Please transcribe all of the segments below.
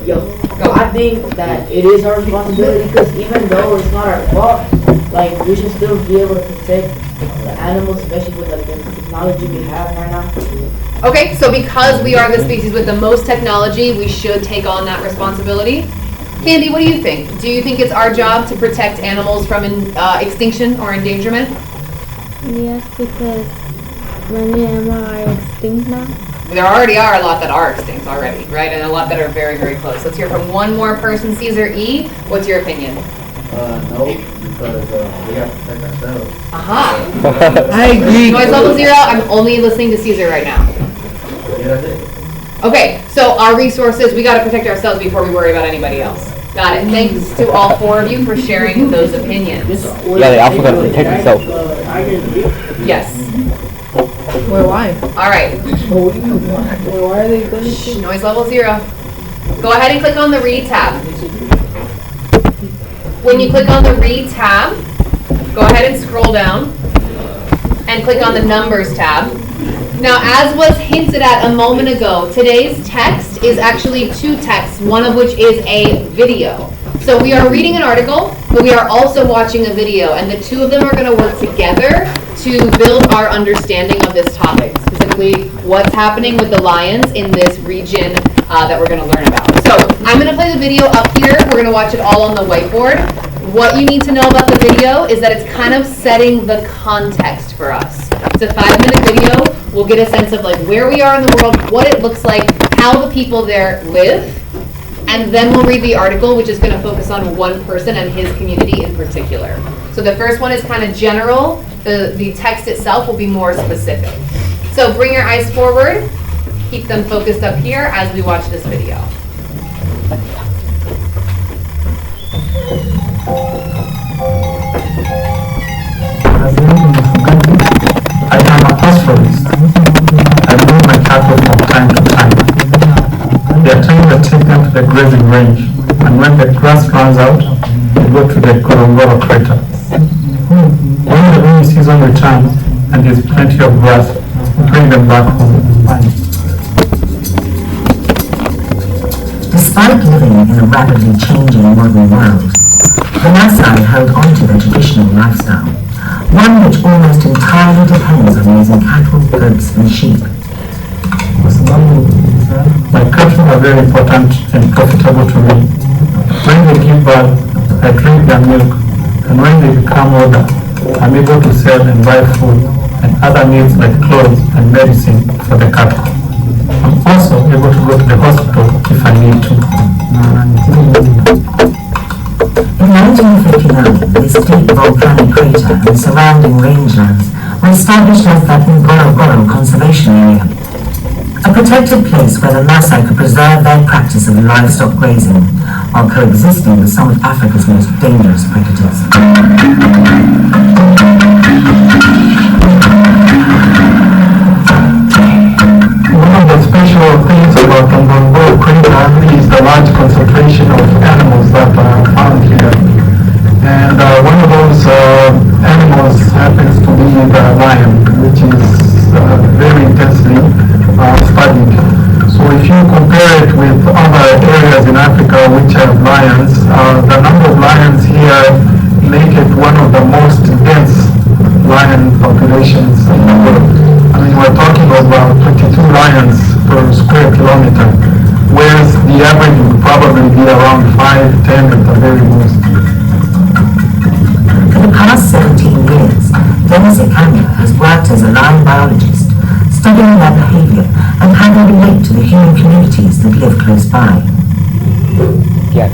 Yo, I think that it is our responsibility because even though it's not our fault, like we should still be able to protect the animals, especially with like the technology we have right now. Okay, so because we are the species with the most technology, we should take on that responsibility. Candy, what do you think? Do you think it's our job to protect animals from extinction or endangerment? Yes, because many animals are extinct now. There already are a lot that are extinct already, right? And a lot that are very, very close. Let's hear from one more person. Caesar E., what's your opinion? No, because we have to protect ourselves. Aha. I agree. Noise level 0, I'm only listening to Caesar right now. Yeah, that's it. Okay, so our resources, we got to protect ourselves before we worry about anybody else. Got it. Thanks to all 4 of you for sharing those opinions. Yeah, they also got to protect themselves. Yes. Well, why? All right. Well, why are they going Shh, noise level 0. Go ahead and click on the read tab. When you click on the read tab, go ahead and scroll down and click on the numbers tab. Now, as was hinted at a moment ago, today's text is actually 2 texts, one of which is a video. So we are reading an article, but we are also watching a video, and the 2 of them are going to work together to build our understanding of this topic, specifically what's happening with the lions in this region that we're going to learn about. So I'm going to play the video up here. We're going to watch it all on the whiteboard. What you need to know about the video is that it's kind of setting the context for us. It's a 5-minute video. We'll get a sense of like where we are in the world, what it looks like, how the people there live, and then we'll read the article, which is going to focus on one person and his community in particular. So the first one is kind of general. The text itself will be more specific. So bring your eyes forward. Keep them focused up here as we watch this video. I am a pastoralist. I move my cattle from time to time. There are times I take them to the grazing range, and when the grass runs out, they go to the Gorongoro crater. When the rainy season returns and there is plenty of grass, we bring them back home. Despite living in a rapidly changing modern world, the Maasai held on to their traditional lifestyle, one which almost entirely depends on raising cattle, goats, and sheep. My cattle are very important and profitable to me. When they give birth, I drink their milk, and when they become older, I'm able to sell and buy food and other needs like clothes and medicine for the cattle. I'm also able to go to the hospital if I need to. In 1959, this deep volcanic crater and surrounding rangelands were established as the Ngorongoro Conservation Area, a protected place where the Maasai could preserve their practice of livestock grazing while coexisting with some of Africa's most dangerous predators. One of the special things about the Ngorongoro crater is the large concentration of animals that are found here. And one of those animals happens to be the lion, which is very intensely studied. So if you compare it with other areas in Africa which have lions, the number of lions here make it one of the most dense lion populations in the world. I mean, we're talking about 22 lions per square kilometer, whereas the average would probably be around 5, 10 at the very most. For the past 17 years, Dennis Ikanga has worked as a lion biologist, studying their behavior and how they relate to the human communities that live close by. Yeah.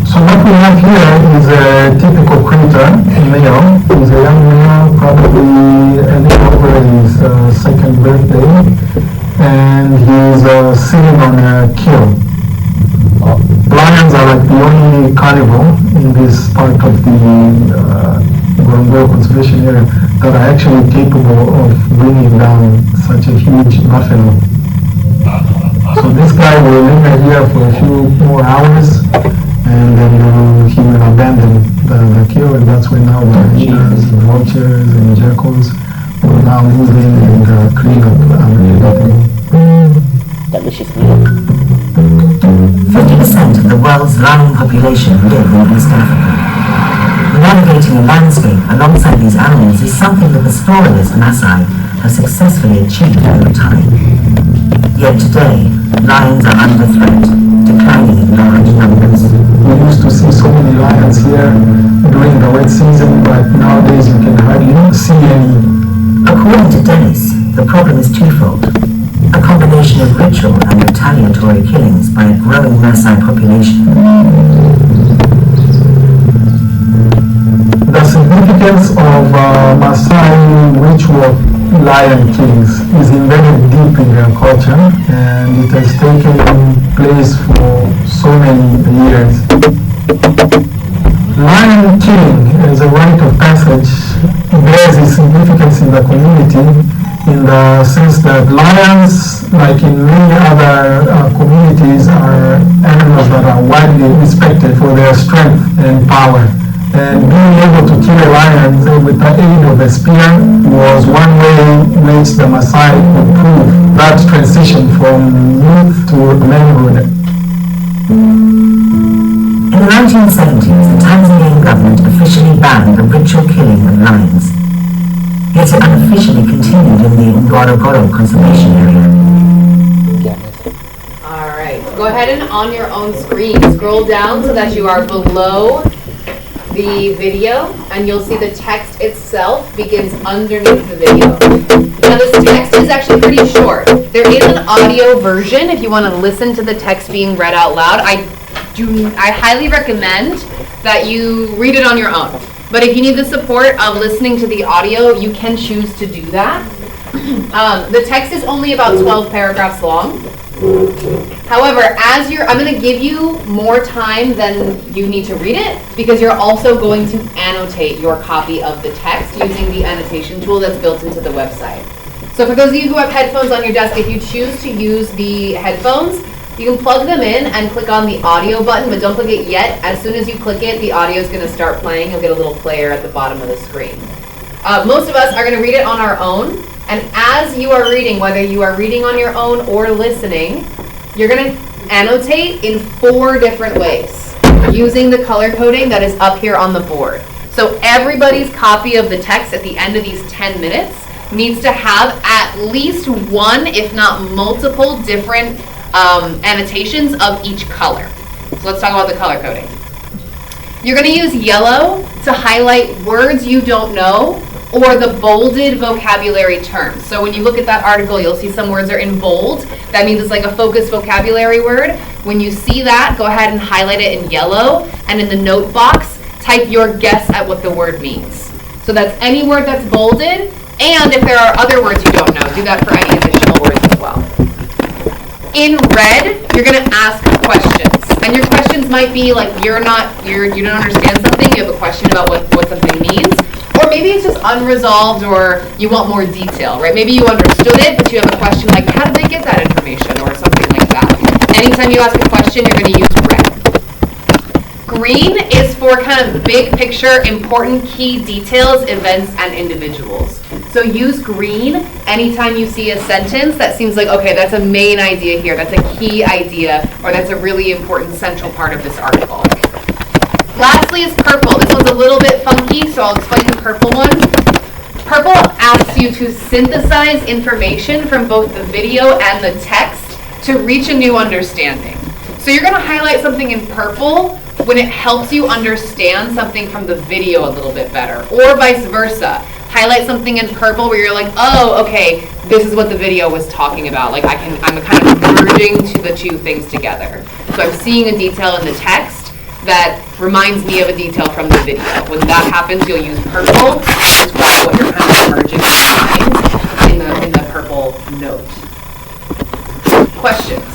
So what we have here is a typical critter, male. He's a young male, probably a little over his second birthday, and he's sitting on a kill. Lions are like the only carnivore in this part of the Ngorongoro Conservation Area that are actually capable of bringing down such a huge buffalo. So this guy will linger here for a few more hours, and then he will abandon the kill, and that's when now the hyenas, the vultures, and jackals will now move in and clean up everything. Delicious meal. world's lion population live in East Africa. Navigating a landscape alongside these animals is something that the pastoralist Maasai have successfully achieved over time. Yet today, lions are under threat, declining in large numbers. We used to see so many lions here during the wet season, but nowadays you can hardly see any. According to Dennis, the problem is twofold. A combination of ritual and retaliatory killings by a growing Maasai population. The significance of Maasai ritual lion killings is embedded deep in their culture, and it has taken place for so many years. Lion killing as a rite of passage bears its significance in the community in the sense that lions, like in many other communities, are animals that are widely respected for their strength and power. And being able to kill a lion with the aid of a spear was one way in which the Maasai could prove that transition from youth to manhood. In the 1970s, the Tanzanian government officially banned the ritual killing of lions. Yet it unofficially continued in the Ngorongoro conservation area. Alright, go ahead and on your own screen, scroll down so that you are below the video, and you'll see the text itself begins underneath the video. Now this text is actually pretty short. There is an audio version if you want to listen to the text being read out loud. I highly recommend that you read it on your own. But if you need the support of listening to the audio, you can choose to do that. The text is only about 12 paragraphs long. However, I'm going to give you more time than you need to read it, because you're also going to annotate your copy of the text using the annotation tool that's built into the website. So for those of you who have headphones on your desk, if you choose to use the headphones, you can plug them in and click on the audio button, but don't click it yet. As soon as you click it, the audio is going to start playing. You'll get a little player at the bottom of the screen. Most of us are going to read it on our own. And as you are reading, whether you are reading on your own or listening, you're going to annotate in 4 different ways using the color coding that is up here on the board. So everybody's copy of the text at the end of these 10 minutes needs to have at least one, if not multiple, different annotations of each color. So let's talk about the color coding. You're going to use yellow to highlight words you don't know, or the bolded vocabulary terms. So when you look at that article, you'll see some words are in bold. That means it's like a focused vocabulary word. When you see that, go ahead and highlight it in yellow, and in the note box, type your guess at what the word means. So that's any word that's bolded, and if there are other words you don't know, do that for any additional words as well. In red, you're going to ask questions. And your questions might be like you don't understand something, you have a question about what something means. Or maybe it's just unresolved, or you want more detail, right? Maybe you understood it, but you have a question like, how did they get that information, or something like that. Anytime you ask a question, you're going to use red. Green is for kind of big picture, important key details, events, and individuals. So use green anytime you see a sentence that seems like, okay, that's a main idea here, that's a key idea, or that's a really important central part of this article. Lastly is purple. This one's a little bit funky, so I'll explain the purple one. Purple asks you to synthesize information from both the video and the text to reach a new understanding. So you're going to highlight something in purple when it helps you understand something from the video a little bit better, or vice versa. Highlight something in purple where you're like, oh, okay, this is what the video was talking about. Like I'm kind of merging the 2 things together. So I'm seeing a detail in the text that reminds me of a detail from the video. When that happens, you'll use purple to describe what you're kind of merging in the purple note. Questions?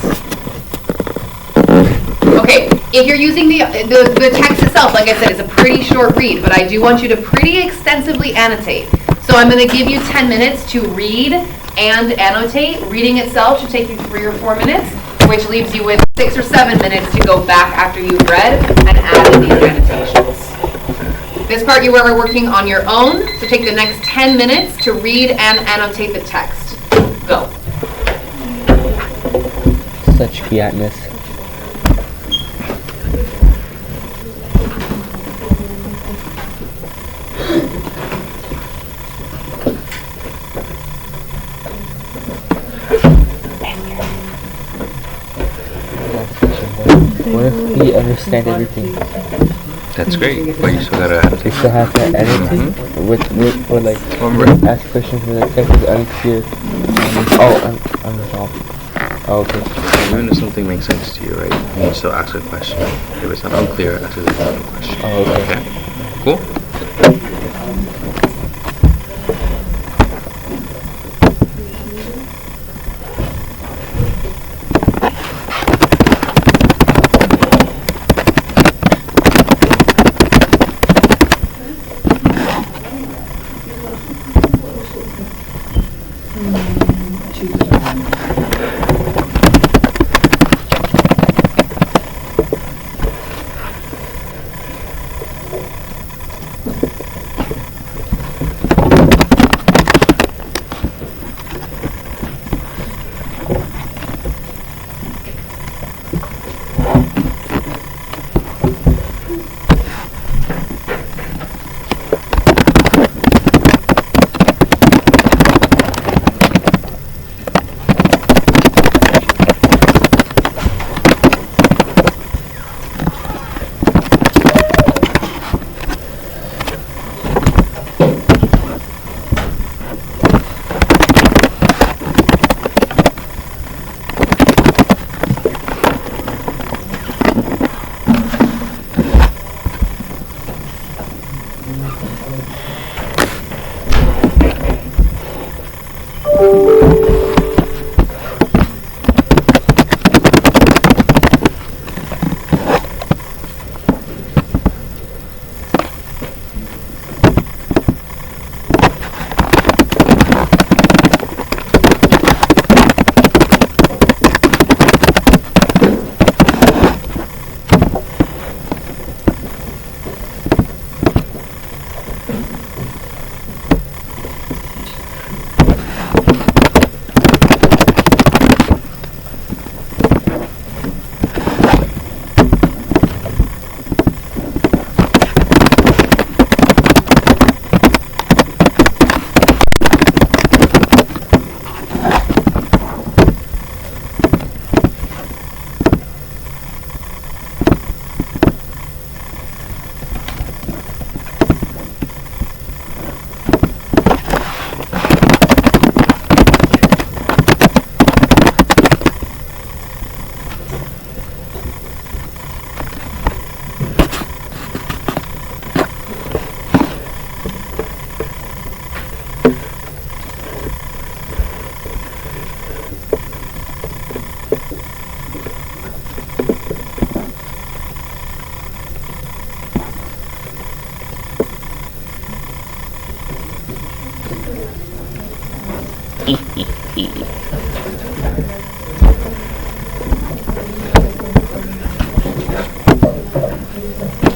Okay, if you're using the text itself, like I said, it's a pretty short read, but I do want you to pretty extensively annotate. So I'm going to give you 10 minutes to read and annotate. Reading itself should take you 3 or 4 minutes, which leaves you with 6 or 7 minutes to go back after you've read and add in these annotations. This part you are working on your own, so take the next 10 minutes to read and annotate the text. Go. Such cuteness. ask questions. Like, what if we understand everything? That's great, but you still gotta. We still have to edit it or like Remember, ask questions when the text is unclear. Unresolved. Oh, okay. even if something makes sense to you, right? You can still ask a question. If it's not unclear, ask a different question. Oh, okay. Okay. Cool.